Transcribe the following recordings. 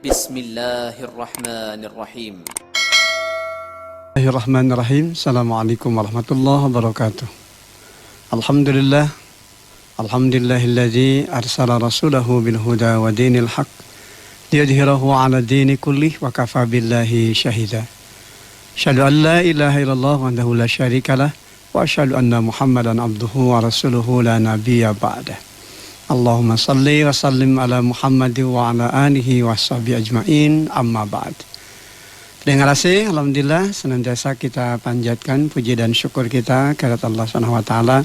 Bismillahirrahmanirrahim. Bismillahirrahmanirrahim. Assalamualaikum warahmatullahi wabarakatuh. Alhamdulillah. Alhamdulillahilladzi arsala rasulahu bil huda wa dinil haq liyudhhirahu 'ala dini kullih wa kafa billahi syahida. Asyhadu an la ilaha illallah wahdahu la syarikalah wa asyhadu anna Muhammadan abduhu wa rasuluhu la nabiyya ba'dah. Allahumma salli wa sallim ala Muhammad wa ala alihi wa sahbihi ajma'in, amma ba'd. Dengan kasih, alhamdulillah senantiasa kita panjatkan puji dan syukur kita kehadirat Allah Subhanahu wa taala.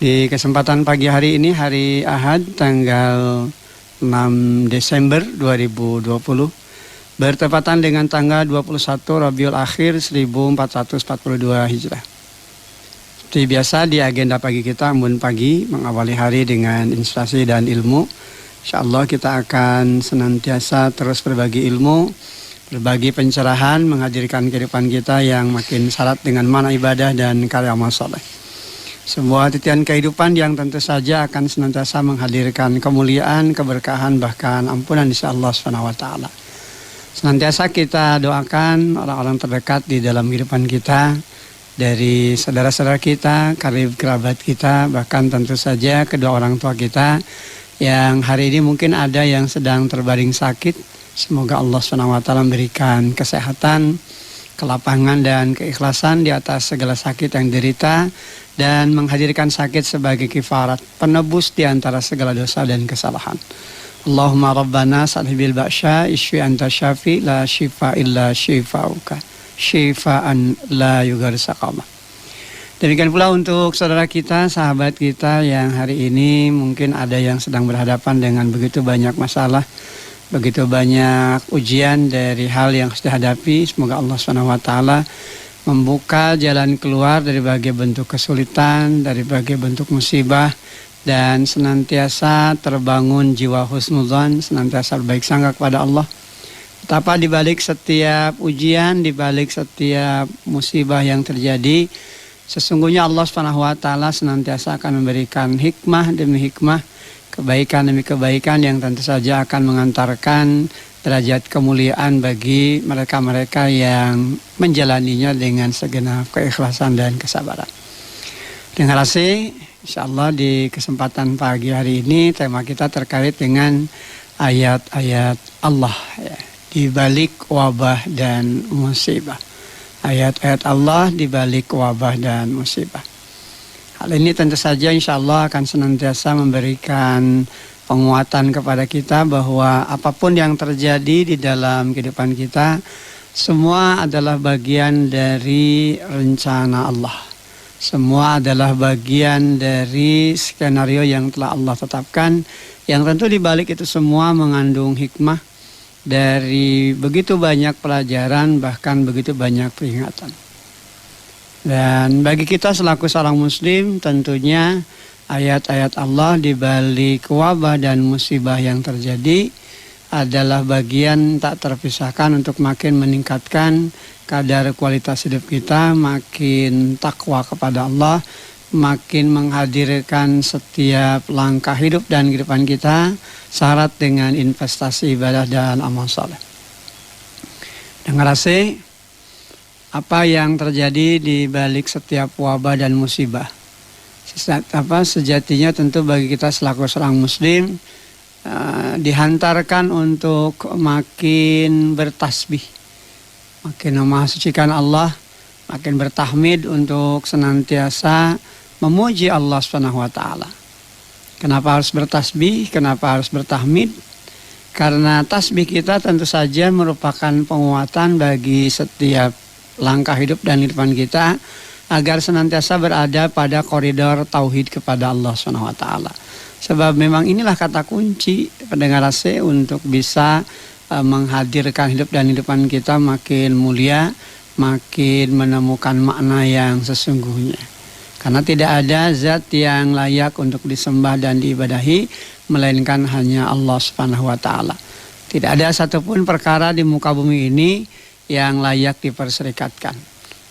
Di kesempatan pagi hari ini, hari Ahad tanggal 6 Desember 2020, bertepatan dengan tanggal 21 Rabiul Akhir 1442 Hijrah. Seperti biasa di agenda pagi kita, Embun Pagi, mengawali hari dengan inspirasi dan ilmu. InsyaAllah kita akan senantiasa terus berbagi ilmu, berbagi pencerahan, menghadirkan kehidupan kita yang makin syarat dengan makna ibadah dan karya amal saleh. Sebuah titian kehidupan yang tentu saja akan senantiasa menghadirkan kemuliaan, keberkahan, bahkan ampunan di sisi Allah Subhanahu wa taala. Senantiasa kita doakan orang-orang terdekat di dalam kehidupan kita, dari saudara-saudara kita, karib kerabat kita, bahkan tentu saja kedua orang tua kita yang hari ini mungkin ada yang sedang terbaring sakit. Semoga Allah SWT memberikan kesehatan, kelapangan dan keikhlasan di atas segala sakit yang derita, dan menghadirkan sakit sebagai kifarat, penebus di antara segala dosa dan kesalahan. Allahumma rabbana salhibil ba'sya isfi anta syafi la syifa illa syifauka syifaan la yughadiru saqama. Demikian pula untuk saudara kita, sahabat kita yang hari ini mungkin ada yang sedang berhadapan dengan begitu banyak masalah, begitu banyak ujian dari hal yang harus dihadapi. Semoga Allah SWT membuka jalan keluar dari berbagai bentuk kesulitan, dari berbagai bentuk musibah, dan senantiasa terbangun jiwa husnudzan, senantiasa berbaik sangka kepada Allah. Betapa di balik setiap ujian, di balik setiap musibah yang terjadi, sesungguhnya Allah SWT senantiasa akan memberikan hikmah demi hikmah, kebaikan demi kebaikan yang tentu saja akan mengantarkan derajat kemuliaan bagi mereka-mereka yang menjalaninya dengan segenap keikhlasan dan kesabaran. Dengan kasih, insyaallah di kesempatan pagi hari ini tema kita terkait dengan ayat-ayat Allah ya, di balik wabah dan musibah. Ayat-ayat Allah di balik wabah dan musibah. Hal ini tentu saja insyaallah akan senantiasa memberikan penguatan kepada kita bahwa apapun yang terjadi di dalam kehidupan kita, semua adalah bagian dari rencana Allah. Semua adalah bagian dari skenario yang telah Allah tetapkan, yang tentu di balik itu semua mengandung hikmah dari begitu banyak pelajaran, bahkan begitu banyak peringatan. Dan bagi kita selaku seorang muslim, tentunya ayat-ayat Allah di balik wabah dan musibah yang terjadi adalah bagian tak terpisahkan untuk makin meningkatkan kadar kualitas hidup kita, makin takwa kepada Allah, makin menghadirkan setiap langkah hidup dan kehidupan kita syarat dengan investasi ibadah dan amal saleh. Dengan kasih, apa yang terjadi di balik setiap wabah dan musibah, sejatinya tentu bagi kita selaku seorang muslim dihantarkan untuk makin bertasbih, makin memahasucikan Allah, makin bertahmid untuk senantiasa memuji Allah Subhanahu wa taala. Kenapa harus bertasbih? Kenapa harus bertahmid? Karena tasbih kita tentu saja merupakan penguatan bagi setiap langkah hidup dan kehidupan kita agar senantiasa berada pada koridor tauhid kepada Allah Subhanahu wa taala. Sebab memang inilah kata kunci pendengar AC untuk bisa menghadirkan hidup dan kehidupan kita makin mulia, makin menemukan makna yang sesungguhnya. Karena tidak ada zat yang layak untuk disembah dan diibadahi melainkan hanya Allah Subhanahu wa taala. Tidak ada satupun perkara di muka bumi ini yang layak diperserikatkan.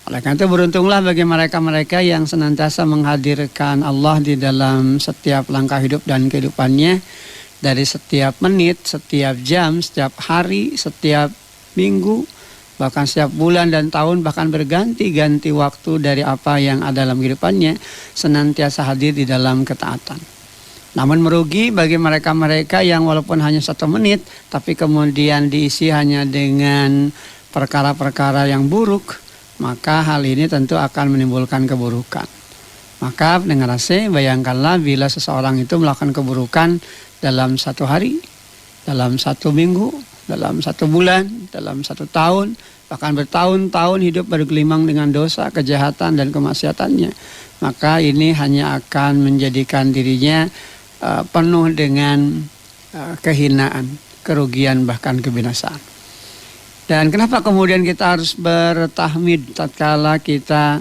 Oleh karena itu beruntunglah bagi mereka-mereka yang senantiasa menghadirkan Allah di dalam setiap langkah hidup dan kehidupannya, dari setiap menit, setiap jam, setiap hari, setiap minggu, bahkan setiap bulan dan tahun, bahkan berganti-ganti waktu dari apa yang ada dalam kehidupannya, senantiasa hadir di dalam ketaatan. Namun merugi bagi mereka-mereka yang walaupun hanya 1 menit, tapi kemudian diisi hanya dengan perkara-perkara yang buruk, maka hal ini tentu akan menimbulkan keburukan. Maka pendengar AC, bayangkanlah bila seseorang itu melakukan keburukan dalam 1 hari, dalam 1 minggu, dalam 1 bulan, dalam 1 tahun, bahkan bertahun-tahun hidup bergelimang dengan dosa, kejahatan, dan kemaksiatannya. Maka ini hanya akan menjadikan dirinya penuh dengan kehinaan, kerugian, bahkan kebinasaan. Dan kenapa kemudian kita harus bertahmid tatkala kita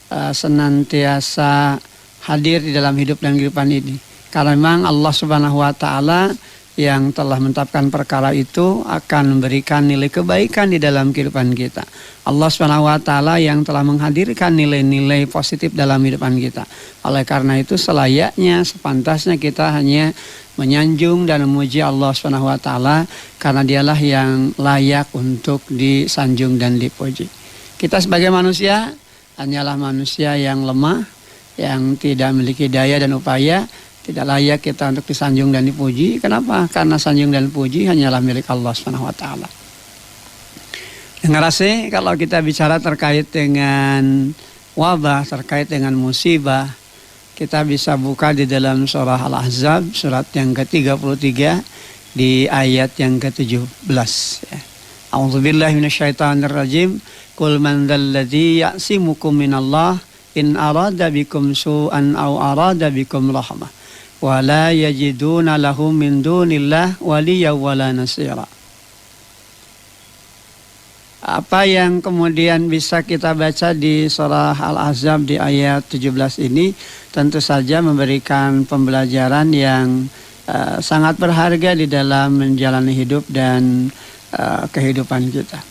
senantiasa hadir di dalam hidup dan kehidupan ini? Karena memang Allah Subhanahu wa Ta'ala yang telah menetapkan perkara itu akan memberikan nilai kebaikan di dalam kehidupan kita. Allah Subhanahu wa Ta'ala yang telah menghadirkan nilai-nilai positif dalam kehidupan kita. Oleh karena itu selayaknya, sepantasnya kita hanya menyanjung dan memuji Allah Subhanahu wa Ta'ala, karena dialah yang layak untuk disanjung dan dipuji. Kita sebagai manusia hanyalah manusia yang lemah, yang tidak memiliki daya dan upaya. Tidak layak kita untuk disanjung dan dipuji. Kenapa? Karena sanjung dan puji hanyalah milik Allah Subhanahu wa Ta'ala. Dengar AC, kalau kita bicara terkait dengan wabah, terkait dengan musibah, kita bisa buka di dalam surah Al-Ahzab, surat yang ke-33 di ayat yang ke-17. A'udzubillahi minasyaitonirrajim. Qul man dzalladzi ya'simukum minallah in arada bikum su'an aw arada bikum rahmah. Wa la yajiduna lahum min dunillah waliyya wala nasira. Apa yang kemudian bisa kita baca di surah Al-Ahzab di ayat 17 ini tentu saja memberikan pembelajaran yang sangat berharga di dalam menjalani hidup dan kehidupan kita.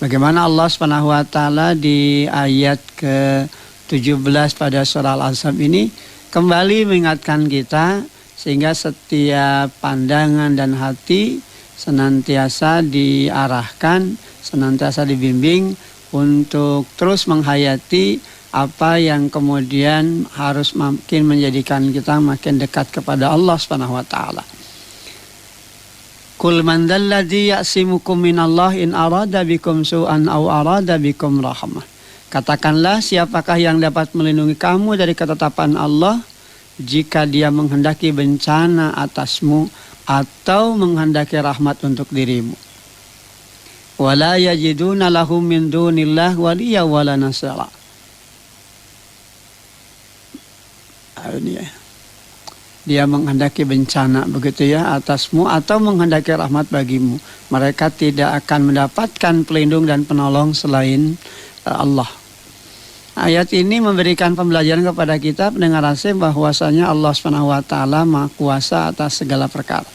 Bagaimana Allah Subhanahu wa Ta'ala di ayat ke-17 pada surah Al-Ahzab ini kembali mengingatkan kita sehingga setiap pandangan dan hati senantiasa diarahkan, senantiasa dibimbing untuk terus menghayati apa yang kemudian harus makin menjadikan kita makin dekat kepada Allah Subhanahu wa Ta'ala. Qul man dzalladzi ya'simukum minallah in arada bikum su'an aw arada bikum rahmah. Katakanlah, siapakah yang dapat melindungi kamu dari ketetapan Allah jika dia menghendaki bencana atasmu atau menghendaki rahmat untuk dirimu. Wala yajiduna lahum min dunillah waliyya wala nasira. Ini ya. Dia menghendaki bencana begitu ya atasmu atau menghendaki rahmat bagimu. Mereka tidak akan mendapatkan pelindung dan penolong selain Allah. Ayat ini memberikan pembelajaran kepada kita pendengar AC bahwasanya Allah Subhanahu wa Ta'ala Maha Kuasa atas segala perkara.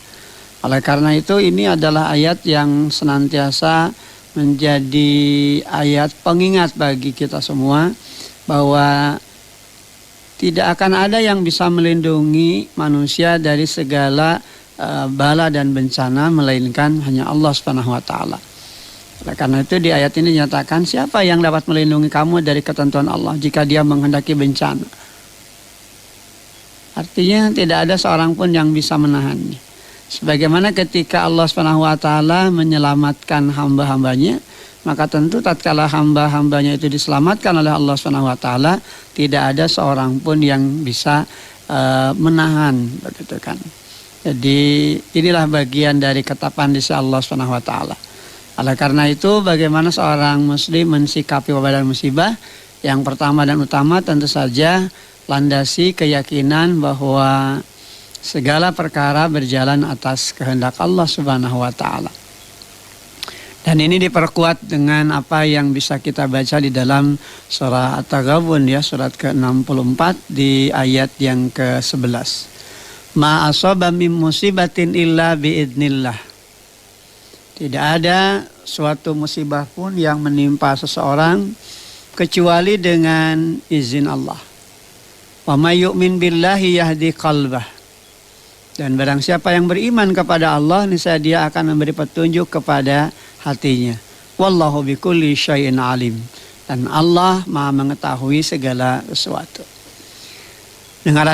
Oleh karena itu ini adalah ayat yang senantiasa menjadi ayat pengingat bagi kita semua bahwa tidak akan ada yang bisa melindungi manusia dari segala bala dan bencana melainkan hanya Allah Subhanahu wa Ta'ala. Oleh karena itu di ayat ini dinyatakan siapa yang dapat melindungi kamu dari ketentuan Allah jika dia menghendaki bencana. Artinya tidak ada seorang pun yang bisa menahannya. Sebagaimana ketika Allah Subhanahu wa Ta'ala menyelamatkan hamba-hambanya, maka tentu tatkala hamba-hambanya itu diselamatkan oleh Allah Subhanahu wa Ta'ala, tidak ada seorang pun yang bisa menahan, begitu kan. Jadi inilah bagian dari ketetapan di sisi Allah Subhanahu wa Ta'ala. Oleh karena itu bagaimana seorang muslim mensikapi wabah dan musibah? Yang pertama dan utama tentu saja landasi keyakinan bahwa segala perkara berjalan atas kehendak Allah Subhanahu wa Ta'ala. Dan ini diperkuat dengan apa yang bisa kita baca di dalam surah At-Taghabun ya, surat ke-64 di ayat yang ke-11. Ma asaba min musibatin illa biidnillah. Tidak ada suatu musibah pun yang menimpa seseorang kecuali dengan izin Allah. Wa may yu'min billahi yahdi qalbah. Dan barang siapa yang beriman kepada Allah, niscaya dia akan memberi petunjuk kepada hatinya. Wallahu bikulli syai'in alim. Dan Allah Maha mengetahui segala sesuatu. Dengar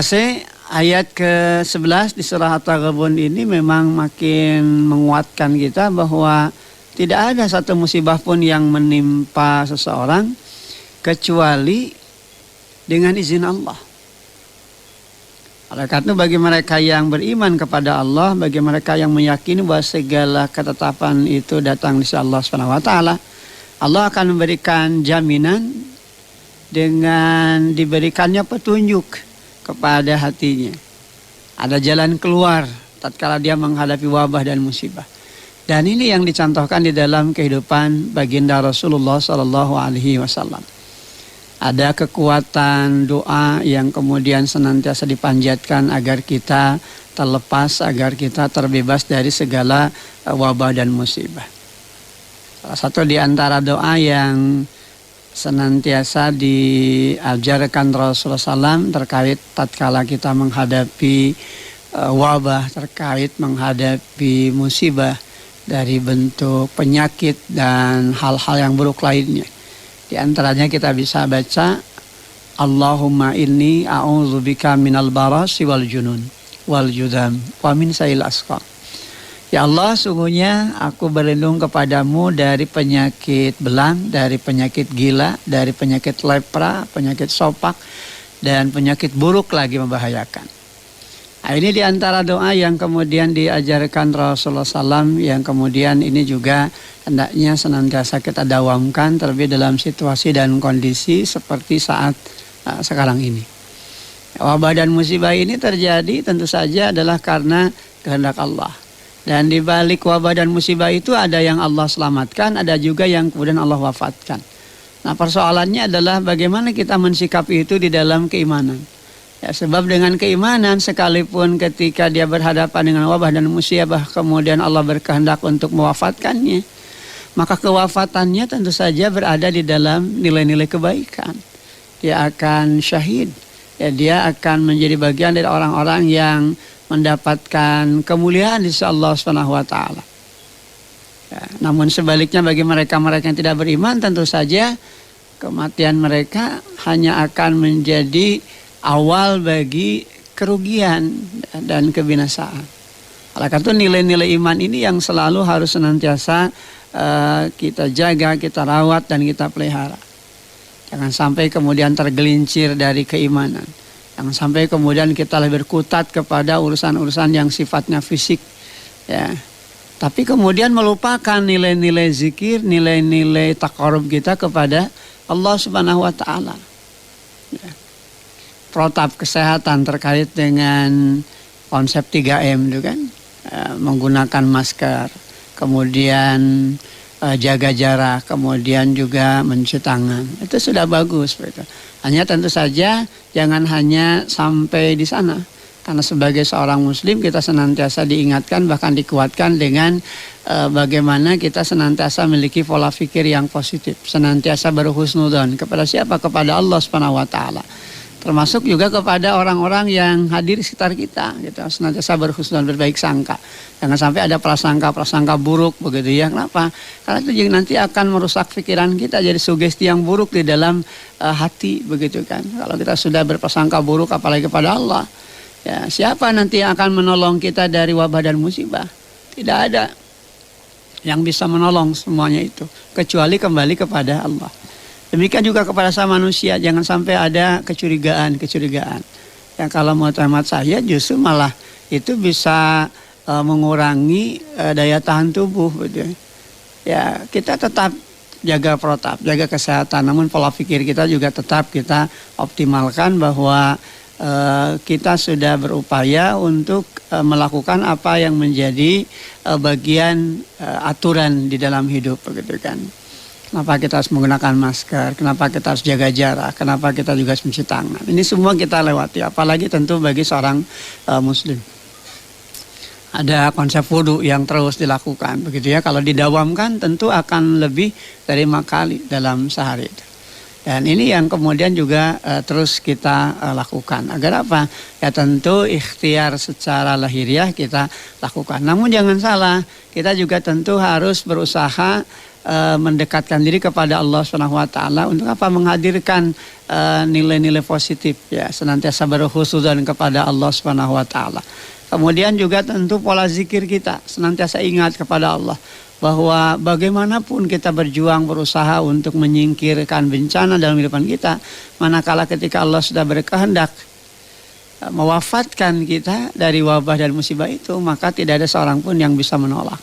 ayat ke-11 di surah At-Taghabun ini memang makin menguatkan kita bahwa tidak ada satu musibah pun yang menimpa seseorang kecuali dengan izin Allah. Oleh karena itu bagi mereka yang beriman kepada Allah, bagi mereka yang meyakini bahwa segala ketetapan itu datang dari Allah SWT, Allah akan memberikan jaminan dengan diberikannya petunjuk kepada hatinya. Ada jalan keluar tatkala dia menghadapi wabah dan musibah. Dan ini yang dicontohkan di dalam kehidupan baginda Rasulullah SAW. Ada kekuatan doa yang kemudian senantiasa dipanjatkan agar kita terlepas, agar kita terbebas dari segala wabah dan musibah. Salah satu di antara doa yang senantiasa diajarkan Rasulullah SAW terkait tatkala kita menghadapi wabah, terkait menghadapi musibah dari bentuk penyakit dan hal-hal yang buruk lainnya. Di antaranya kita bisa baca Allahumma inni a'udzubika minal barasi wal junun wal judam wa min sayil asqam. Ya Allah, sungguhnya aku berlindung kepadamu dari penyakit belang, dari penyakit gila, dari penyakit lepra, penyakit sopak, dan penyakit buruk lagi membahayakan. Nah, ini diantara doa yang kemudian diajarkan Rasulullah SAW, yang kemudian ini juga hendaknya senantiasa kita dawamkan terlebih dalam situasi dan kondisi seperti saat sekarang ini. Wabah dan musibah ini terjadi tentu saja adalah karena kehendak Allah. Dan di balik wabah dan musibah itu ada yang Allah selamatkan, ada juga yang kemudian Allah wafatkan. Nah, persoalannya adalah bagaimana kita mensikapi itu di dalam keimanan. Ya, sebab dengan keimanan sekalipun ketika dia berhadapan dengan wabah dan musibah kemudian Allah berkehendak untuk mewafatkannya, maka kewafatannya tentu saja berada di dalam nilai-nilai kebaikan. Dia akan syahid. Ya, dia akan menjadi bagian dari orang-orang yang mendapatkan kemuliaan di sisi Allah SWT. Ya, namun sebaliknya bagi mereka-mereka yang tidak beriman, tentu saja kematian mereka hanya akan menjadi awal bagi kerugian dan kebinasaan. Oleh karena itu nilai-nilai iman ini yang selalu harus senantiasa kita jaga, kita rawat dan kita pelihara. Jangan sampai kemudian tergelincir dari keimanan. Jangan sampai kemudian kita lebih berkutat kepada urusan-urusan yang sifatnya fisik. Ya. Tapi kemudian melupakan nilai-nilai zikir, nilai-nilai taqarrub kita kepada Allah Subhanahu wa taala. Ya. Protap kesehatan terkait dengan konsep 3M itu kan, menggunakan masker, kemudian jaga jarak, kemudian juga mencuci tangan. Itu sudah bagus. Hanya tentu saja jangan hanya sampai di sana. Karena sebagai seorang muslim kita senantiasa diingatkan bahkan dikuatkan dengan bagaimana kita senantiasa memiliki pola pikir yang positif. Senantiasa berhusnudzon kepada siapa? Kepada Allah Subhanahu wa taala. Termasuk juga kepada orang-orang yang hadir di sekitar kita, gitu. Senantiasa berhusnudzon, berbaik sangka. Jangan sampai ada prasangka buruk begitu ya. Kenapa? Karena itu nanti akan merusak pikiran kita, jadi sugesti yang buruk di dalam hati begitu kan. Kalau kita sudah berprasangka buruk apalagi kepada Allah, ya siapa nanti yang akan menolong kita dari wabah dan musibah? Tidak ada yang bisa menolong semuanya itu kecuali kembali kepada Allah. Demikian juga kepada sama manusia, jangan sampai ada kecurigaan. Yang kalau mau hemat saya justru malah itu bisa mengurangi daya tahan tubuh. Gitu. Ya kita tetap jaga protap, jaga kesehatan, namun pola pikir kita juga tetap kita optimalkan bahwa kita sudah berupaya untuk melakukan apa yang menjadi bagian aturan di dalam hidup, begitu kan. Kenapa kita harus menggunakan masker, kenapa kita harus jaga jarak, kenapa kita juga harus mencuci tangan. Ini semua kita lewati, apalagi tentu bagi seorang muslim. Ada konsep wudu yang terus dilakukan, begitu ya. Kalau didawamkan tentu akan lebih dari 5 kali dalam sehari. Dan ini yang kemudian juga terus kita lakukan. Agar apa? Ya tentu ikhtiar secara lahiriah kita lakukan. Namun jangan salah, kita juga tentu harus berusaha mendekatkan diri kepada Allah Subhanahu wa taala untuk apa? Menghadirkan nilai-nilai positif ya, senantiasa berhusnudzon kepada Allah Subhanahu wa taala. Kemudian juga tentu pola zikir kita, senantiasa ingat kepada Allah bahwa bagaimanapun kita berjuang berusaha untuk menyingkirkan bencana dalam kehidupan kita, manakala ketika Allah sudah berkehendak mewafatkan kita dari wabah dan musibah itu, maka tidak ada seorang pun yang bisa menolak.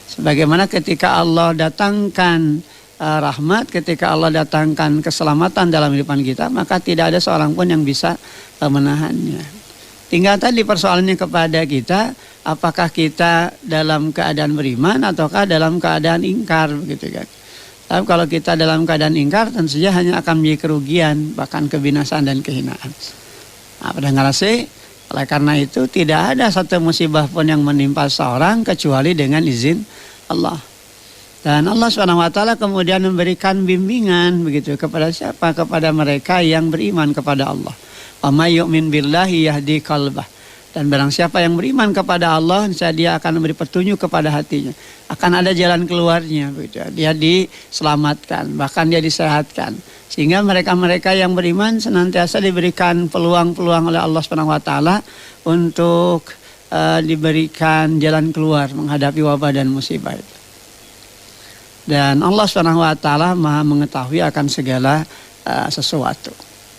Sebagaimana ketika Allah datangkan rahmat, ketika Allah datangkan keselamatan dalam kehidupan kita, maka tidak ada seorang pun yang bisa menahannya. Tinggal tadi persoalannya kepada kita, apakah kita dalam keadaan beriman ataukah dalam keadaan ingkar, begitu kan. Tapi kalau kita dalam keadaan ingkar, tentu saja hanya akan menjadi kerugian, bahkan kebinasaan dan kehinaan. Nah, pendengar sih, oleh karena itu tidak ada satu musibah pun yang menimpa seorang kecuali dengan izin Allah. Dan Allah SWT kemudian memberikan bimbingan begitu kepada siapa? Kepada mereka yang beriman kepada Allah. Wa may yu'min billahi yahdi qalbah. Dan barang siapa yang beriman kepada Allah, dia akan memberi petunjuk kepada hatinya. Akan ada jalan keluarnya begitu. Dia diselamatkan, bahkan dia disehatkan. Sehingga mereka-mereka yang beriman senantiasa diberikan peluang-peluang oleh Allah Subhanahu wa taala untuk diberikan jalan keluar menghadapi wabah dan musibah itu. Dan Allah Subhanahu wa taala Maha mengetahui akan segala sesuatu.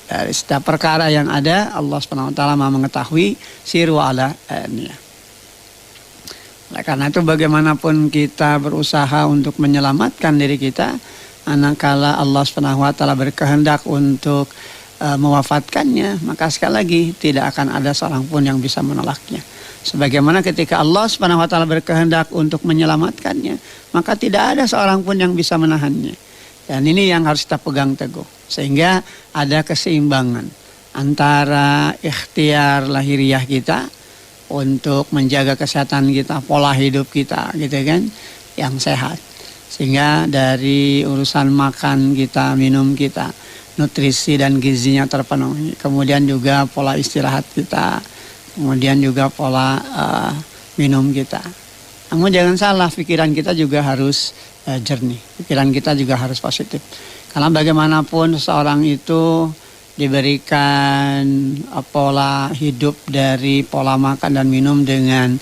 Dari setiap perkara yang ada, Allah Subhanahu wa taala Maha mengetahui siru ala niyah. Oleh karena itu bagaimanapun kita berusaha untuk menyelamatkan diri kita, manakala Allah Subhanahu wa taala berkehendak untuk mewafatkannya, maka sekali lagi tidak akan ada seorang pun yang bisa menolaknya. Sebagaimana ketika Allah Subhanahu wa taala berkehendak untuk menyelamatkannya, maka tidak ada seorang pun yang bisa menahannya. Dan ini yang harus kita pegang teguh, sehingga ada keseimbangan antara ikhtiar lahiriah kita untuk menjaga kesehatan kita, pola hidup kita gitu kan, yang sehat. Sehingga dari urusan makan kita, minum kita, nutrisi dan gizinya terpenuhi. Kemudian juga pola istirahat kita, kemudian juga pola minum kita. Namun jangan salah, pikiran kita juga harus jernih, pikiran kita juga harus positif. Karena bagaimanapun seseorang itu diberikan pola hidup dari pola makan dan minum dengan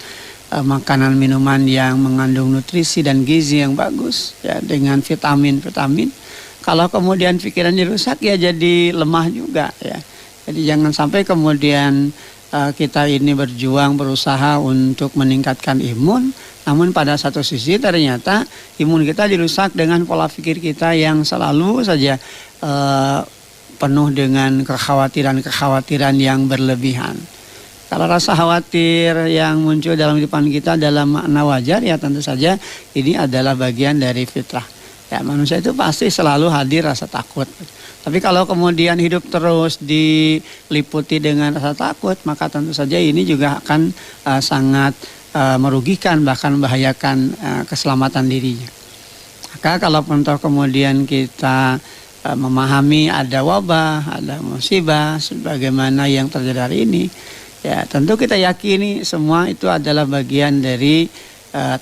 makanan minuman yang mengandung nutrisi dan gizi yang bagus ya, dengan vitamin-vitamin. Kalau kemudian pikirannya rusak ya jadi lemah juga ya. Jadi jangan sampai kemudian kita ini berjuang berusaha untuk meningkatkan imun, namun pada satu sisi ternyata imun kita dirusak dengan pola pikir kita yang selalu saja penuh dengan kekhawatiran yang berlebihan. Kalau rasa khawatir yang muncul dalam kehidupan kita dalam makna wajar, ya tentu saja ini adalah bagian dari fitrah. Ya, manusia itu pasti selalu hadir rasa takut. Tapi kalau kemudian hidup terus diliputi dengan rasa takut, maka tentu saja ini juga akan sangat merugikan, bahkan membahayakan keselamatan dirinya. Maka kalau toh kemudian kita memahami ada wabah, ada musibah, sebagaimana yang terjadi hari ini, ya tentu kita yakini semua itu adalah bagian dari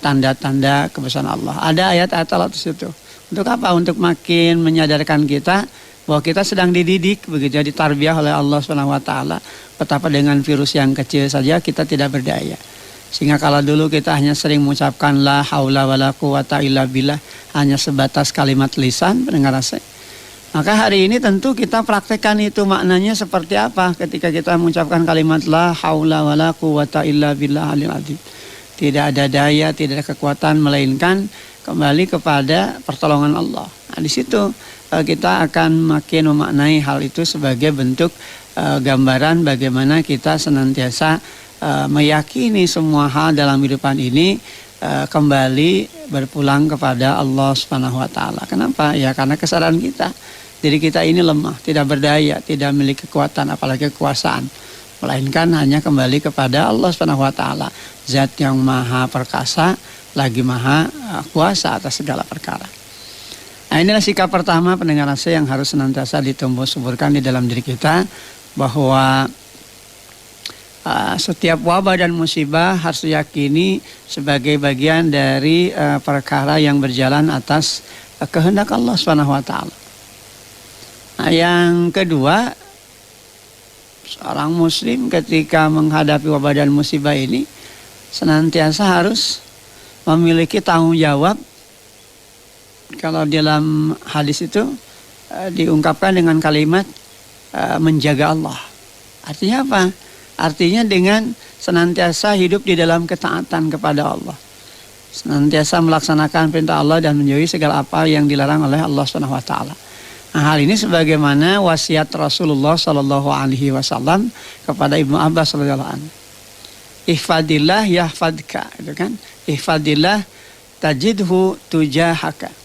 tanda-tanda kebesaran Allah. Ada ayat-ayat Allah di situ. Untuk apa? Untuk makin menyadarkan kita bahwa kita sedang dididik, begitu, ditarbiyah oleh Allah SWT. Betapa dengan virus yang kecil saja kita tidak berdaya. Sehingga kalau dulu kita hanya sering mengucapkan la haula wala quwata illa billah, hanya sebatas kalimat lisan, pendengar saya. Maka hari ini tentu kita praktekkan itu, maknanya seperti apa ketika kita mengucapkan kalimat la haula wala quwata illa billah alil azim. Tidak ada daya, tidak ada kekuatan, melainkan kembali kepada pertolongan Allah. Nah, di situ kita akan makin memaknai hal itu sebagai bentuk gambaran bagaimana kita senantiasa meyakini semua hal dalam kehidupan ini kembali berpulang kepada Allah Subhanahu wa taala. Kenapa? Ya karena kesadaran kita, diri kita ini lemah, tidak berdaya, tidak memiliki kekuatan apalagi kekuasaan, melainkan hanya kembali kepada Allah Subhanahu wa taala, zat yang maha perkasa lagi maha kuasa atas segala perkara. Nah, Nah, inilah sikap pertama pendengar rasa yang harus senantiasa ditumbuh suburkan di dalam diri kita, bahwa setiap wabah dan musibah harus diyakini sebagai bagian dari perkara yang berjalan atas kehendak Allah Subhanahu wa taala. Nah, yang kedua, seorang muslim ketika menghadapi wabah dan musibah ini senantiasa harus memiliki tanggung jawab. Kalau dalam hadis itu diungkapkan dengan kalimat menjaga Allah. Artinya apa? Artinya dengan senantiasa hidup di dalam ketaatan kepada Allah, senantiasa melaksanakan perintah Allah dan menjauhi segala apa yang dilarang oleh Allah Subhanahu wa taala. Nah, hal ini sebagaimana wasiat Rasulullah Shallallahu alaihi wasallam kepada Ibnu Abbas radhiyallahu anhu. Ihfadillah yahfadka, itu kan? Ihfadillah tajidhu tujahaka.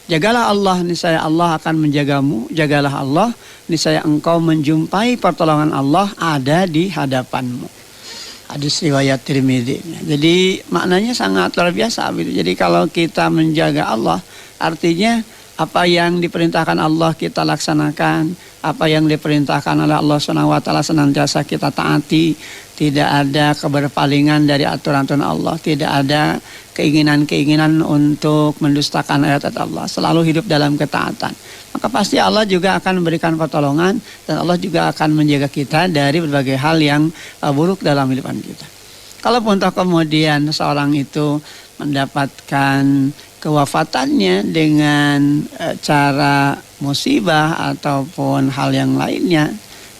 Jagalah Allah, niscaya Allah akan menjagamu. Jagalah Allah, niscaya engkau menjumpai pertolongan Allah ada di hadapanmu. Hadis riwayat Tirmidzi. Jadi maknanya sangat luar biasa. Jadi kalau kita menjaga Allah, artinya apa yang diperintahkan Allah kita laksanakan, apa yang diperintahkan oleh Allah SWT senantiasa kita taati. Tidak ada keberpalingan dari aturan-aturan Allah, tidak ada keinginan-keinginan untuk mendustakan ayat-ayat Allah, selalu hidup dalam ketaatan. Maka pasti Allah juga akan memberikan pertolongan dan Allah juga akan menjaga kita dari berbagai hal yang buruk dalam kehidupan kita. Kalaupun toh kemudian seorang itu mendapatkan kewafatannya dengan cara musibah ataupun hal yang lainnya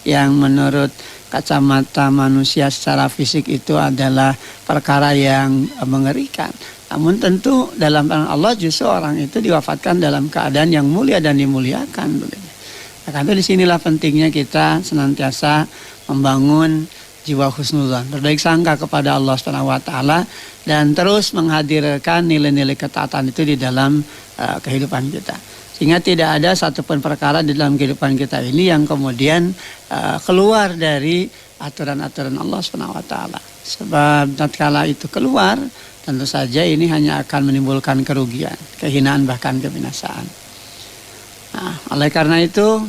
yang menurut kacamata manusia secara fisik itu adalah perkara yang mengerikan. Namun tentu dalam pandangan Allah justru orang itu diwafatkan dalam keadaan yang mulia dan dimuliakan. Karena disinilah pentingnya kita senantiasa membangun jiwa husnuzan, berbaik sangka kepada Allah Subhanahu wa taala dan terus menghadirkan nilai-nilai ketaatan itu di dalam kehidupan kita. Sehingga tidak ada satupun perkara di dalam kehidupan kita ini yang kemudian keluar dari aturan-aturan Allah Subhanahu wa taala. Sebab tatkala itu keluar, tentu saja ini hanya akan menimbulkan kerugian, kehinaan bahkan kebinasaan. Nah, oleh karena itu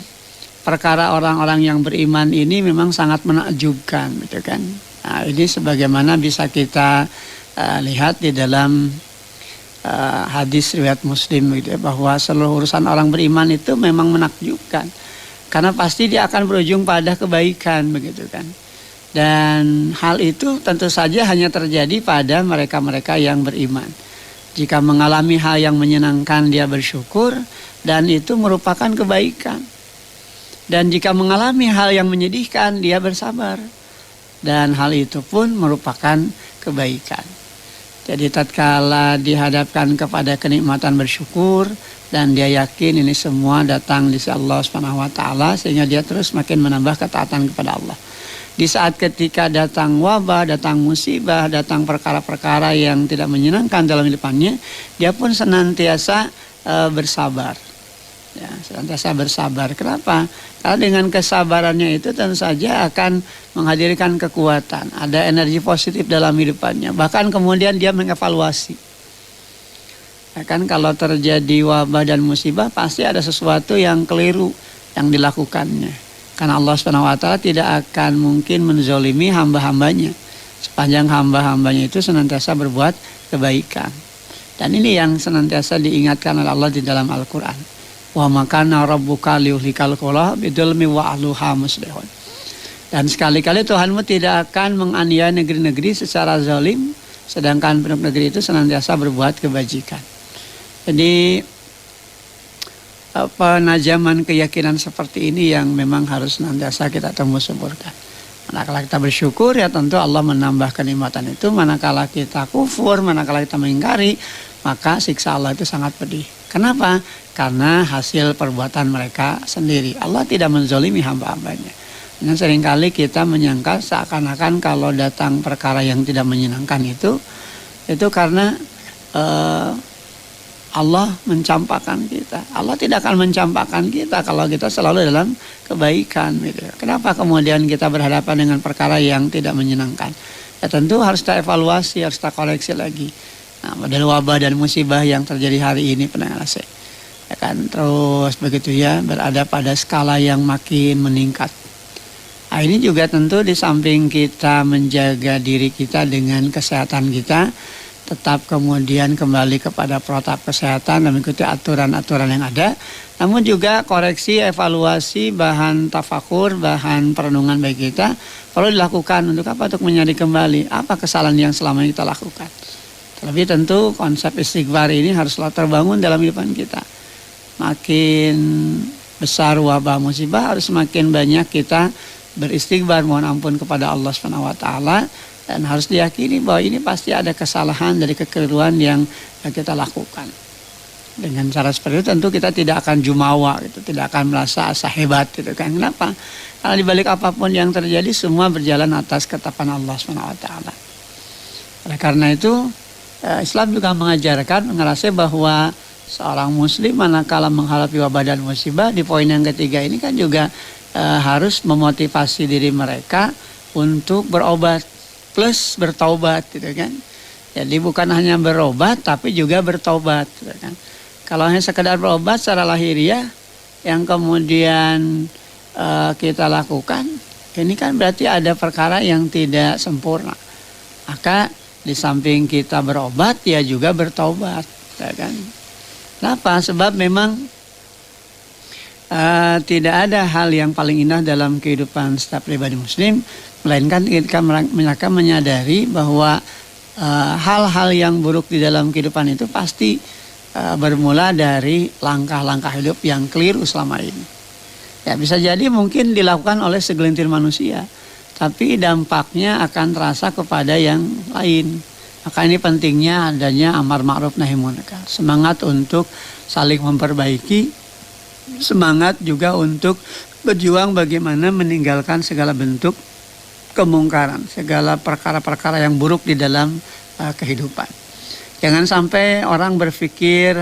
perkara orang-orang yang beriman ini memang sangat menakjubkan, gitu kan. Nah, ini sebagaimana bisa kita lihat di dalam hadis riwayat Muslim gitu ya, bahwa seluruh urusan orang beriman itu memang menakjubkan karena pasti dia akan berujung pada kebaikan, begitu kan. Dan hal itu tentu saja hanya terjadi pada mereka-mereka yang beriman. Jika mengalami hal yang menyenangkan dia bersyukur dan itu merupakan kebaikan. Dan jika mengalami hal yang menyedihkan dia bersabar dan hal itu pun merupakan kebaikan. Jadi tatkala dihadapkan kepada kenikmatan bersyukur dan dia yakin ini semua datang dari Allah Subhanahu wa taala sehingga dia terus makin menambah ketaatan kepada Allah. Di saat ketika datang wabah, datang musibah, datang perkara-perkara yang tidak menyenangkan dalam hidupannya, dia pun senantiasa bersabar. Ya, senantiasa bersabar. Kenapa? Karena dengan kesabarannya itu tentu saja akan menghadirkan kekuatan, ada energi positif dalam hidupannya. Bahkan kemudian dia mengevaluasi. Ya kan, kalau terjadi wabah dan musibah pasti ada sesuatu yang keliru yang dilakukannya. Karena Allah SWT tidak akan mungkin menzolimi hamba-hambanya. Sepanjang hamba-hambanya itu senantiasa berbuat kebaikan. Dan ini yang senantiasa diingatkan oleh Allah di dalam Al-Quran. Wa makana rabbuka liyuhlikal qura bidulmi wa ahluha muslihun. Dan sekali-kali Tuhanmu tidak akan menganiaya negeri-negeri secara zalim, sedangkan penduduk negeri itu senantiasa berbuat kebajikan. Jadi penajaman keyakinan seperti ini yang memang harus senantiasa kita tumbuh suburkan. Manakala kita bersyukur ya tentu Allah menambah kenikmatan itu. Manakala kita kufur, manakala kita mengingkari, maka siksa Allah itu sangat pedih. Kenapa? Karena hasil perbuatan mereka sendiri. Allah tidak menzolimi hamba-hambanya. Dan seringkali kita menyangka seakan-akan kalau datang perkara yang tidak menyenangkan itu karena Allah mencampakkan kita. Allah tidak akan mencampakkan kita kalau kita selalu dalam kebaikan. Gitu. Kenapa kemudian kita berhadapan dengan perkara yang tidak menyenangkan? Ya tentu harus kita evaluasi, harus kita koreksi lagi. Nah, dari wabah dan musibah yang terjadi hari ini pendengar AC. ya kan, terus begitu ya, berada pada skala yang makin meningkat. Nah, ini juga tentu di samping kita menjaga diri kita dengan kesehatan kita, tetap kemudian kembali kepada protap kesehatan dan mengikuti aturan-aturan yang ada, namun juga koreksi, evaluasi, bahan tafakur, bahan perenungan bagi kita perlu dilakukan. Untuk apa? Untuk menyadari kembali apa kesalahan yang selama ini kita lakukan. Terlebih tentu konsep istighfar ini haruslah terbangun dalam kehidupan kita. Makin besar wabah musibah, harus semakin banyak kita beristighfar, mohon ampun kepada Allah SWT, dan harus diyakini bahwa ini pasti ada kesalahan dari kekeliruan yang kita lakukan. Dengan cara seperti itu tentu kita tidak akan jumawa gitu, tidak akan merasa asa hebat gitu kan. Kenapa? Karena dibalik apapun yang terjadi semua berjalan atas ketetapan Allah SWT. Oleh karena itu Islam juga mengajarkan, mengerasai bahwa seorang muslim manakala menghadapi wabah dan musibah, di poin yang ketiga ini kan juga harus memotivasi diri mereka untuk berobat plus bertaubat gitu kan. Jadi bukan hanya berobat tapi juga bertaubat gitu kan. Kalau hanya sekedar berobat secara lahiriah yang kemudian kita lakukan, ini kan berarti ada perkara yang tidak sempurna. Maka di samping kita berobat, ya juga bertaubat, ya kan? Kenapa? Sebab memang tidak ada hal yang paling indah dalam kehidupan setiap pribadi muslim, melainkan ketika mereka menyadari bahwa hal-hal yang buruk di dalam kehidupan itu pasti bermula dari langkah-langkah hidup yang keliru selama ini. Ya, bisa jadi mungkin dilakukan oleh segelintir manusia, tapi dampaknya akan terasa kepada yang lain. Maka ini pentingnya adanya amar ma'ruf nahi munkar. Semangat untuk saling memperbaiki, semangat juga untuk berjuang bagaimana meninggalkan segala bentuk kemungkaran, segala perkara-perkara yang buruk di dalam kehidupan. Jangan sampai orang berpikir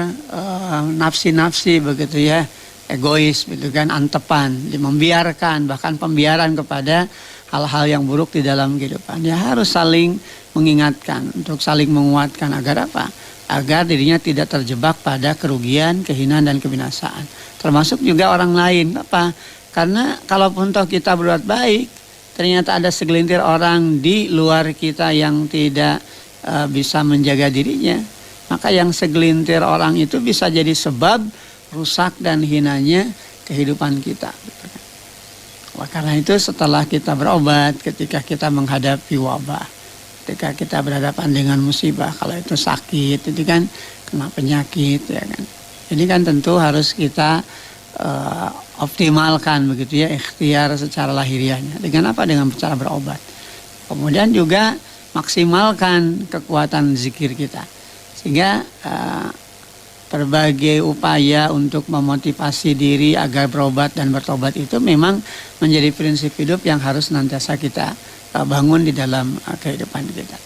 nafsi-nafsi begitu ya, egois gitu kan, antepan, membiarkan bahkan pembiaran kepada hal-hal yang buruk di dalam kehidupan. Ya harus saling mengingatkan, untuk saling menguatkan agar apa? Agar dirinya tidak terjebak pada kerugian, kehinaan dan kebinasaan. Termasuk juga orang lain. Apa? Karena kalaupun toh kita berbuat baik, ternyata ada segelintir orang di luar kita yang tidak bisa menjaga dirinya, maka yang segelintir orang itu bisa jadi sebab rusak dan hinanya kehidupan kita. Karena itu setelah kita berobat, ketika kita menghadapi wabah, ketika kita berhadapan dengan musibah, kalau itu sakit, itu kan kena penyakit, ya kan. Ini kan tentu harus kita optimalkan begitu ya, ikhtiar secara lahiriahnya. Dengan apa? Dengan cara berobat. Kemudian juga maksimalkan kekuatan zikir kita, sehingga berbagai upaya untuk memotivasi diri agar berobat dan bertobat itu memang menjadi prinsip hidup yang harus nantiasa kita bangun di dalam kehidupan kita.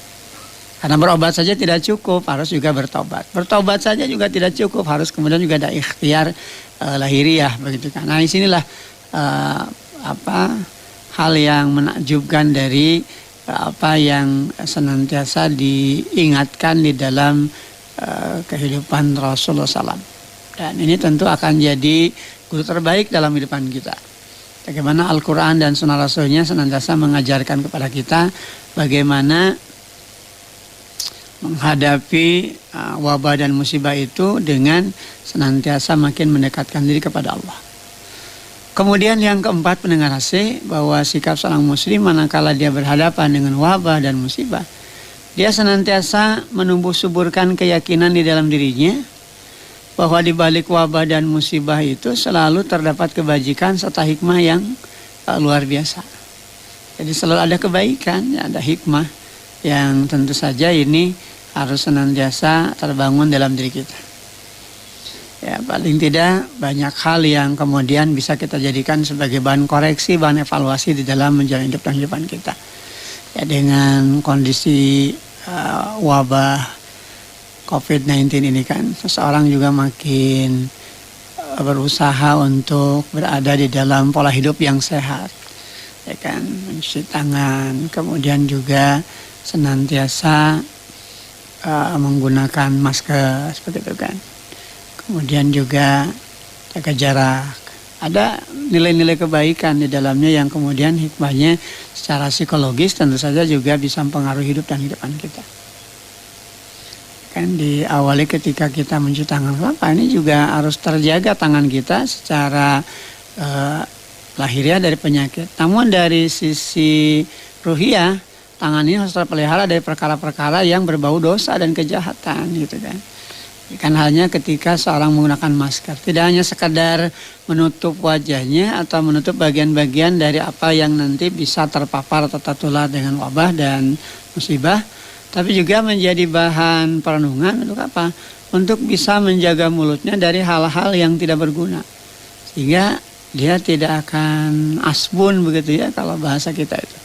Karena berobat saja tidak cukup, harus juga bertobat. Bertobat saja juga tidak cukup, harus kemudian juga ada ikhtiar lahiriah begitu kan. Nah, disinilah hal yang menakjubkan dari apa yang senantiasa diingatkan di dalam kehidupan Rasulullah SAW. Dan ini tentu akan jadi guru terbaik dalam kehidupan kita. Bagaimana Al-Quran dan Sunnah Rasulnya senantiasa mengajarkan kepada kita bagaimana menghadapi wabah dan musibah itu dengan senantiasa makin mendekatkan diri kepada Allah. Kemudian yang keempat, pendengar AC, bahwa sikap seorang muslim manakala dia berhadapan dengan wabah dan musibah, dia senantiasa menumbuh suburkan keyakinan di dalam dirinya bahwa di balik wabah dan musibah itu selalu terdapat kebajikan serta hikmah yang luar biasa. Jadi selalu ada kebaikan, ada hikmah yang tentu saja ini harus senantiasa terbangun dalam diri kita. Ya, paling tidak banyak hal yang kemudian bisa kita jadikan sebagai bahan koreksi, bahan evaluasi di dalam menjalani hidup dan kehidupan kita. Ya, dengan kondisi wabah COVID-19 ini kan, seseorang juga makin berusaha untuk berada di dalam pola hidup yang sehat. Ya kan, mencuci tangan, kemudian juga senantiasa menggunakan masker seperti itu kan. kemudian juga jaga jarak. Ada nilai-nilai kebaikan di dalamnya yang kemudian hikmahnya secara psikologis tentu saja juga bisa mempengaruhi hidup dan kehidupan kita. Kan diawali ketika kita mencuci tangan, apa ini juga harus terjaga tangan kita secara lahiriah dari penyakit. Namun dari sisi ruhiyah, tangan ini harus terpelihara dari perkara-perkara yang berbau dosa dan kejahatan gitu kan. Kan halnya ketika seorang menggunakan masker, tidak hanya sekadar menutup wajahnya atau menutup bagian-bagian dari apa yang nanti bisa terpapar atau tertular dengan wabah dan musibah, tapi juga menjadi bahan perenungan untuk apa? Untuk bisa menjaga mulutnya dari hal-hal yang tidak berguna, sehingga dia tidak akan asbun begitu ya kalau bahasa kita itu.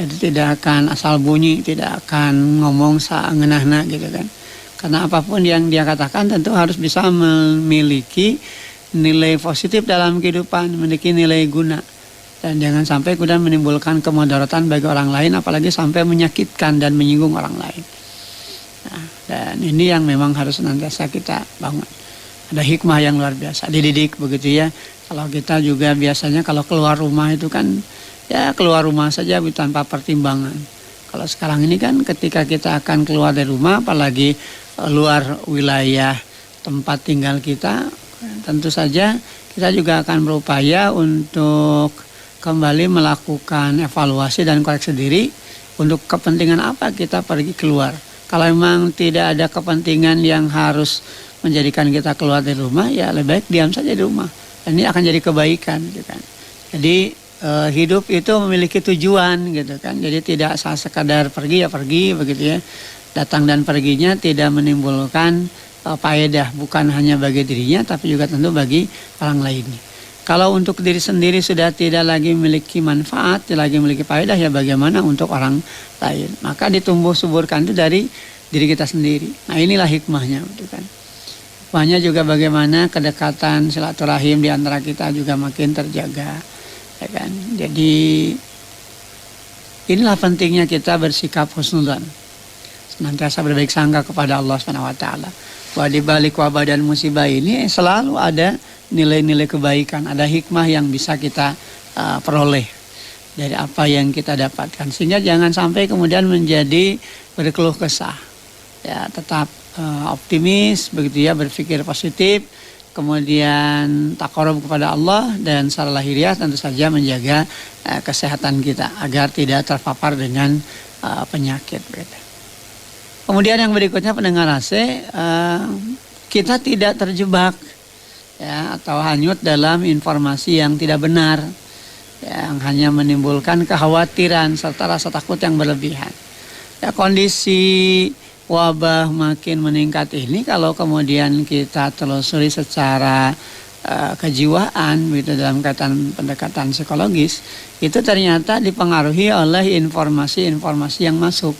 Jadi tidak akan asal bunyi, tidak akan ngomong saengeunahna gitu kan. Karena apapun yang dia katakan tentu harus bisa memiliki nilai positif dalam kehidupan, memiliki nilai guna. Dan jangan sampai kemudian menimbulkan kemudaratan bagi orang lain, apalagi sampai menyakitkan dan menyinggung orang lain. Nah, dan ini yang memang harus senantiasa kita bangun. Ada hikmah yang luar biasa, dididik begitu ya. Kalau kita juga biasanya kalau keluar rumah itu kan, ya keluar rumah saja tanpa pertimbangan. Kalau sekarang ini kan ketika kita akan keluar dari rumah, apalagi luar wilayah tempat tinggal kita, tentu saja kita juga akan berupaya untuk kembali melakukan evaluasi dan koreksi diri untuk kepentingan apa kita pergi keluar. Kalau memang tidak ada kepentingan yang harus menjadikan kita keluar dari rumah, ya lebih baik diam saja di rumah. Dan ini akan jadi kebaikan gitu kan. Jadi hidup itu memiliki tujuan gitu kan. Jadi tidak sekadar pergi ya pergi begitu ya. Datang dan perginya tidak menimbulkan faedah, bukan hanya bagi dirinya tapi juga tentu bagi orang lainnya. Kalau untuk diri sendiri sudah tidak lagi memiliki manfaat, tidak lagi memiliki faedah, ya bagaimana untuk orang lain? Maka ditumbuh suburkan itu dari diri kita sendiri. Nah inilah hikmahnya gitu kan. Hikmahnya juga bagaimana kedekatan silaturahim di antara kita juga makin terjaga ya kan. Jadi inilah pentingnya kita bersikap husnudzan, senantiasa berbaik sangka kepada Allah Subhanahu wa taala. Bahwa di balik wabah dan musibah ini selalu ada nilai-nilai kebaikan, ada hikmah yang bisa kita peroleh dari apa yang kita dapatkan. Sehingga jangan sampai kemudian menjadi berkeluh kesah. Ya, tetap optimis begitu ya, berpikir positif, kemudian taqarrub kepada Allah, dan secara lahiriah tentu saja menjaga kesehatan kita agar tidak terpapar dengan penyakit begitu. Kemudian yang berikutnya pendengar AC, kita tidak terjebak ya atau hanyut dalam informasi yang tidak benar, yang hanya menimbulkan kekhawatiran serta rasa takut yang berlebihan. Ya, kondisi wabah makin meningkat ini kalau kemudian kita telusuri secara kejiwaan begitu dalam pendekatan psikologis, itu ternyata dipengaruhi oleh informasi-informasi yang masuk.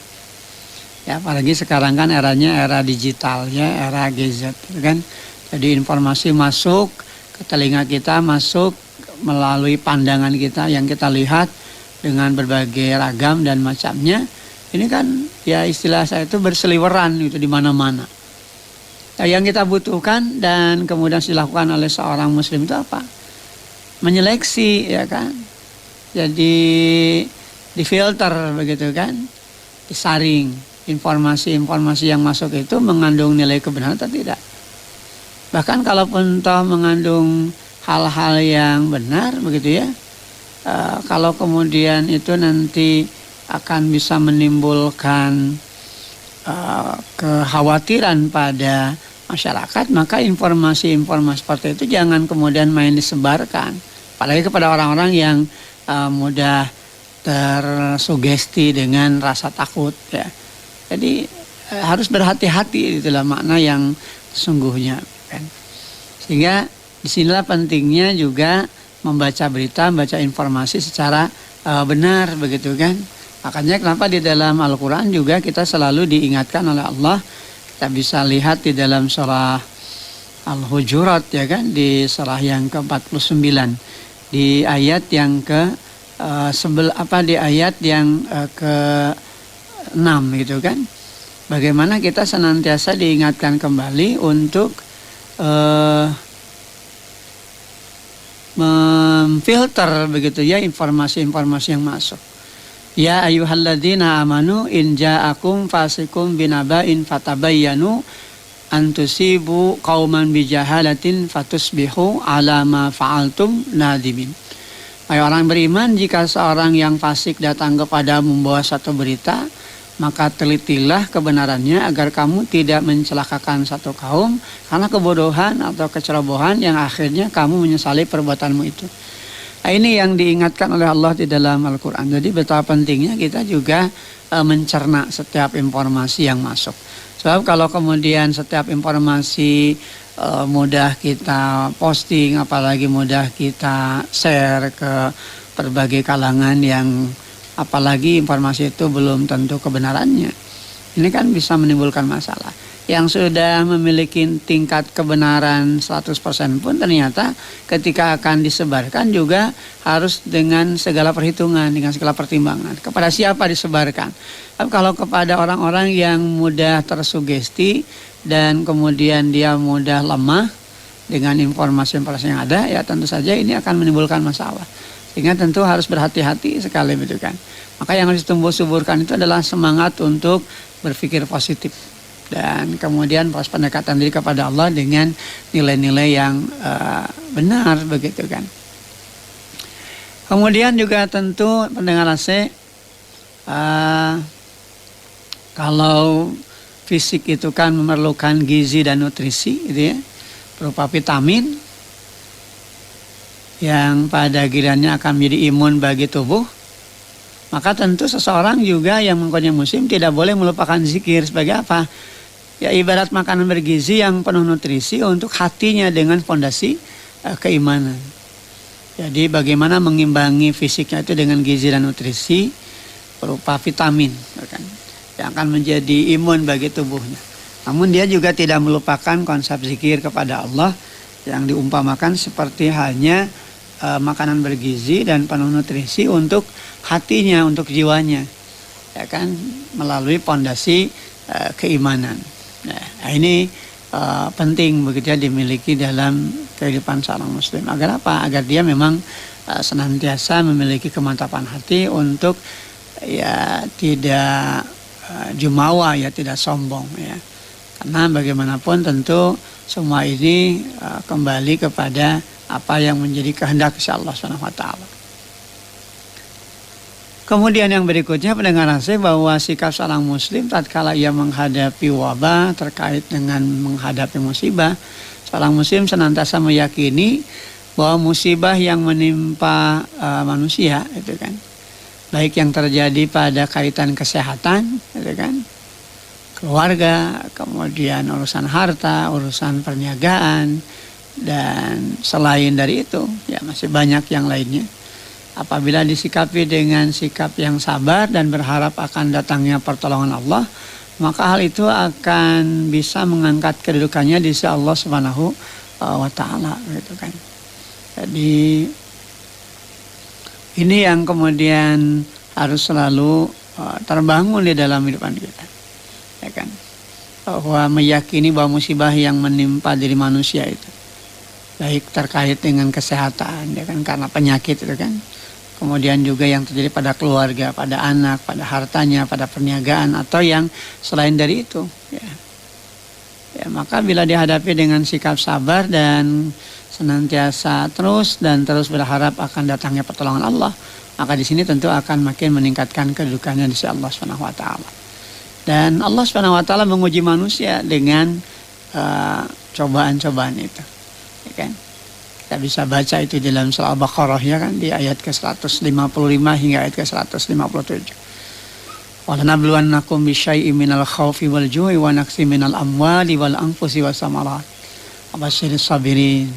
Ya, apalagi sekarang kan eranya era digital ya, era gadget kan. Jadi informasi masuk ke telinga kita, masuk melalui pandangan kita yang kita lihat dengan berbagai ragam dan macamnya. Ini kan ya istilah saya itu berseliweran itu di mana-mana. Nah, yang kita butuhkan dan kemudian dilakukan oleh seorang muslim itu apa? Menyeleksi ya kan. Jadi difilter begitu kan, disaring. Informasi-informasi yang masuk itu mengandung nilai kebenaran atau tidak. Bahkan kalaupun toh mengandung hal-hal yang benar begitu ya, kalau kemudian itu nanti akan bisa menimbulkan kekhawatiran pada masyarakat, maka informasi-informasi seperti itu jangan kemudian main disebarkan, apalagi kepada orang-orang yang mudah tersugesti dengan rasa takut ya. Jadi harus berhati-hati, itulah makna yang sesungguhnya kan. Sehingga disinilah pentingnya juga membaca berita, membaca informasi secara benar begitu kan. Makanya kenapa di dalam Al-Quran juga kita selalu diingatkan oleh Allah. Kita bisa lihat di dalam surah Al-Hujurat ya kan, di surah yang ke-49, di ayat yang di ayat yang ke-6 gitu kan. Bagaimana kita senantiasa diingatkan kembali untuk memfilter begitu ya informasi-informasi yang masuk. Ya ayyuhalladzina amanu in ja'akum fasikum binaba'in fatabayyanu antusibu qauman bijahalatin fatusbihu ala ma fa'altum nadimin. Hai orang beriman, jika seorang yang fasik datang kepada membawa satu berita, maka telitilah kebenarannya agar kamu tidak mencelakakan satu kaum karena kebodohan atau kecerobohan yang akhirnya kamu menyesali perbuatanmu itu. Nah, ini yang diingatkan oleh Allah di dalam Al-Quran. Jadi betapa pentingnya kita juga mencerna setiap informasi yang masuk. Sebab kalau kemudian setiap informasi mudah kita posting, apalagi mudah kita share ke berbagai kalangan yang apalagi informasi itu belum tentu kebenarannya, ini kan bisa menimbulkan masalah. Yang sudah memiliki tingkat kebenaran 100% pun ternyata ketika akan disebarkan juga harus dengan segala perhitungan, dengan segala pertimbangan. Kepada siapa disebarkan? Kalau kepada orang-orang yang mudah tersugesti dan kemudian dia mudah lemah dengan informasi-informasi yang ada, ya tentu saja ini akan menimbulkan masalah. Sehingga tentu harus berhati-hati sekali begitu kan. Maka yang harus tumbuh suburkan itu adalah semangat untuk berpikir positif. Dan kemudian proses pendekatan diri kepada Allah dengan nilai-nilai yang benar begitu kan. Kemudian juga tentu pendengar AC, kalau fisik itu kan memerlukan gizi dan nutrisi gitu ya, berupa vitamin yang pada gilirannya akan menjadi imun bagi tubuh. Maka tentu seseorang juga yang mengkonsumsi muslim tidak boleh melupakan zikir. Sebagai apa? Ya ibarat makanan bergizi yang penuh nutrisi untuk hatinya dengan fondasi keimanan. Jadi bagaimana mengimbangi fisiknya itu dengan gizi dan nutrisi berupa vitamin kan, yang akan menjadi imun bagi tubuhnya. Namun dia juga tidak melupakan konsep zikir kepada Allah yang diumpamakan seperti halnya makanan bergizi dan penuh nutrisi untuk hatinya, untuk jiwanya, ya kan, melalui pondasi keimanan. Nah, ini penting begitu ya dimiliki dalam kehidupan seorang muslim. Agar apa? Agar dia memang senantiasa memiliki kemantapan hati untuk ya tidak jumawa, ya tidak sombong ya. Karena bagaimanapun tentu semua ini kembali kepada apa yang menjadi kehendak Allah Subhanahu wa taala. Kemudian yang berikutnya pendengar AC, bahwa sikap seorang muslim tatkala ia menghadapi wabah terkait dengan menghadapi musibah, seorang muslim senantiasa meyakini bahwa musibah yang menimpa manusia itu kan, baik yang terjadi pada kaitan kesehatan itu kan, keluarga, kemudian urusan harta, urusan perniagaan, dan selain dari itu ya masih banyak yang lainnya. Apabila disikapi dengan sikap yang sabar dan berharap akan datangnya pertolongan Allah, maka hal itu akan bisa mengangkat kedudukannya di sisi Allah Subhanahu wa taala gitu kan. Jadi ini yang kemudian harus selalu terbangun di dalam kehidupan kita. Ya kan? Bahwa meyakini bahwa musibah yang menimpa diri manusia itu baik terkait dengan kesehatan ya kan, karena penyakit itu kan, kemudian juga yang terjadi pada keluarga, pada anak, pada hartanya, pada perniagaan, atau yang selain dari itu ya, maka bila dihadapi dengan sikap sabar dan senantiasa terus berharap akan datangnya pertolongan Allah, maka di sini tentu akan makin meningkatkan kedudukannya di sisi Allah Subhanahu wa taala. Dan Allah Subhanahu wa taala menguji manusia dengan cobaan-cobaan itu. Ya kan? Kita bisa baca itu di dalam surah Al-Baqarah ya kan, di ayat ke-155 hingga ayat ke-157. Wa lanabluwannakum bisyai'in minal khaufi wal ju'i wa naqsin minal amwali wal anfusi was samarat. Abasyiris sabirin.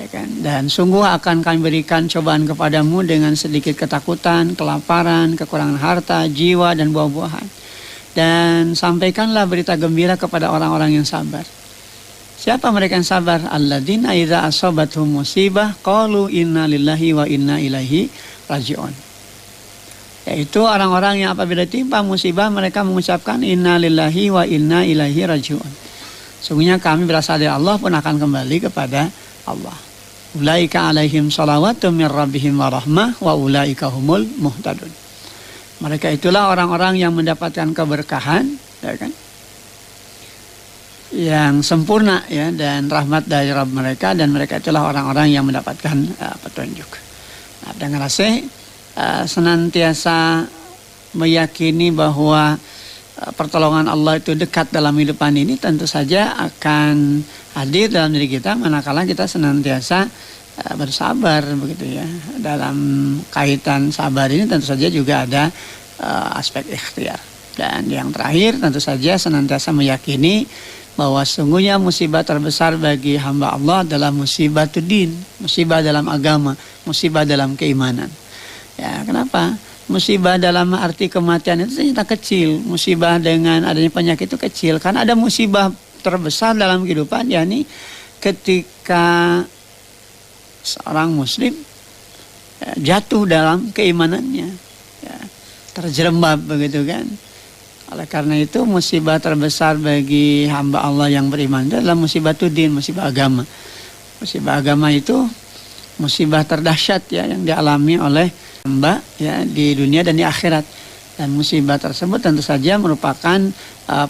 Ya kan? Dan sungguh akan kami berikan cobaan kepadamu dengan sedikit ketakutan, kelaparan, kekurangan harta, jiwa dan buah-buahan. Dan sampaikanlah berita gembira kepada orang-orang yang sabar. Siapa mereka yang sabar? Alladzina idza asabatuhum musibah qalu inna lillahi wa inna ilaihi raji'un. Yaitu orang-orang yang apabila timpa musibah mereka mengucapkan inna lillahi wa inna ilaihi raji'un. Sungguhnya kami berasal dari Allah pun akan kembali kepada Allah. Ulaika alaihim salawatu min rabbihim wa rahmah wa ulaika humul muhtadun. Mereka itulah orang-orang yang mendapatkan keberkahan, ya kan? Yang sempurna ya, dan rahmat dari Rabb mereka, dan mereka itulah orang-orang yang mendapatkan petunjuk. Nah, dengan rasih senantiasa meyakini bahwa pertolongan Allah itu dekat dalam hidupan ini tentu saja akan hadir dalam diri kita manakala kita senantiasa bersabar begitu ya. Dalam kaitan sabar ini tentu saja juga ada aspek ikhtiar. Dan yang terakhir tentu saja senantiasa meyakini bahwa sungguhnya musibah terbesar bagi hamba Allah adalah musibah din, musibah dalam agama, musibah dalam keimanan. Ya, kenapa? Musibah dalam arti kematian itu ternyata kecil, musibah dengan adanya penyakit itu kecil. Karena ada musibah terbesar dalam kehidupan, yakni ketika seorang muslim jatuh dalam keimanannya, ya, terjerembab begitu kan. Oleh karena itu musibah terbesar bagi hamba Allah yang beriman itu adalah musibah din, musibah agama. Musibah agama itu musibah terdahsyat ya yang dialami oleh hamba ya di dunia dan di akhirat. Dan musibah tersebut tentu saja merupakan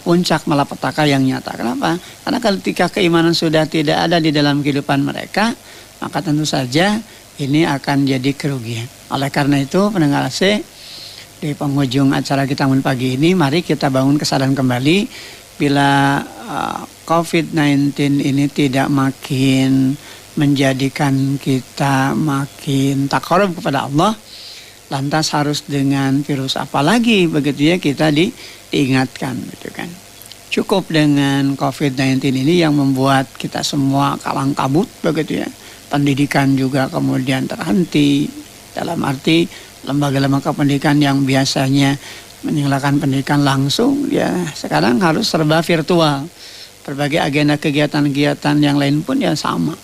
puncak malapetaka yang nyata. Kenapa? Karena ketika keimanan sudah tidak ada di dalam kehidupan mereka, maka tentu saja ini akan jadi kerugian. Oleh karena itu pendengar AC, di penghujung acara kita pagi ini, mari kita bangun kesadaran kembali bila COVID-19 ini tidak makin menjadikan kita makin takarub kepada Allah, lantas harus dengan virus apa lagi begitu ya kita diingatkan gitu kan. Cukup dengan COVID-19 ini yang membuat kita semua kalang kabut begitu ya. Pendidikan juga kemudian terhenti, dalam arti lembaga-lembaga pendidikan yang biasanya menyelenggarkan pendidikan langsung ya sekarang harus serba virtual. Berbagai agenda kegiatan-kegiatan yang lain pun ya sama.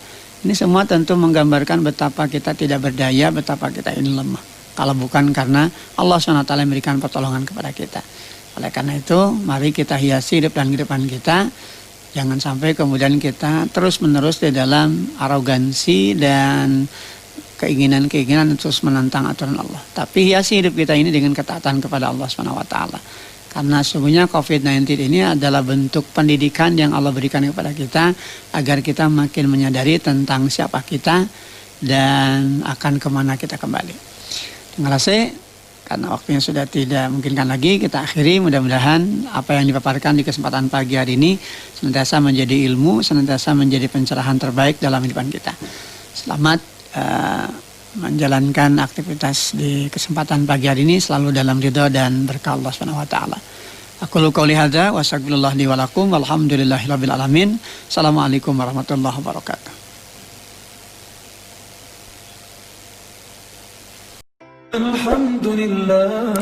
Ini semua tentu menggambarkan betapa kita tidak berdaya, betapa kita ini lemah. Kalau bukan karena Allah SWT memberikan pertolongan kepada kita. Oleh karena itu mari kita hiasi hidup dan kehidupan kita. Jangan sampai kemudian kita terus-menerus di dalam arogansi dan keinginan-keinginan terus menentang aturan Allah. Tapi hiasi hidup kita ini dengan ketaatan kepada Allah SWT. Karena sesungguhnya COVID-19 ini adalah bentuk pendidikan yang Allah berikan kepada kita agar kita makin menyadari tentang siapa kita dan akan kemana kita kembali. Terima kasih. Karena waktunya sudah tidak memungkinkan lagi, kita akhiri. Mudah-mudahan apa yang dipaparkan di kesempatan pagi hari ini senantiasa menjadi ilmu, senantiasa menjadi pencerahan terbaik dalam kehidupan kita. Selamat menjalankan aktivitas di kesempatan pagi hari ini selalu dalam ridha dan berkah Allah Subhanahu wa taala. Aku qouli hadza wa astaghfirullah li wa lakum walhamdulillahirabbil alamin. Assalamualaikum warahmatullahi wabarakatuh. Alhamdulillah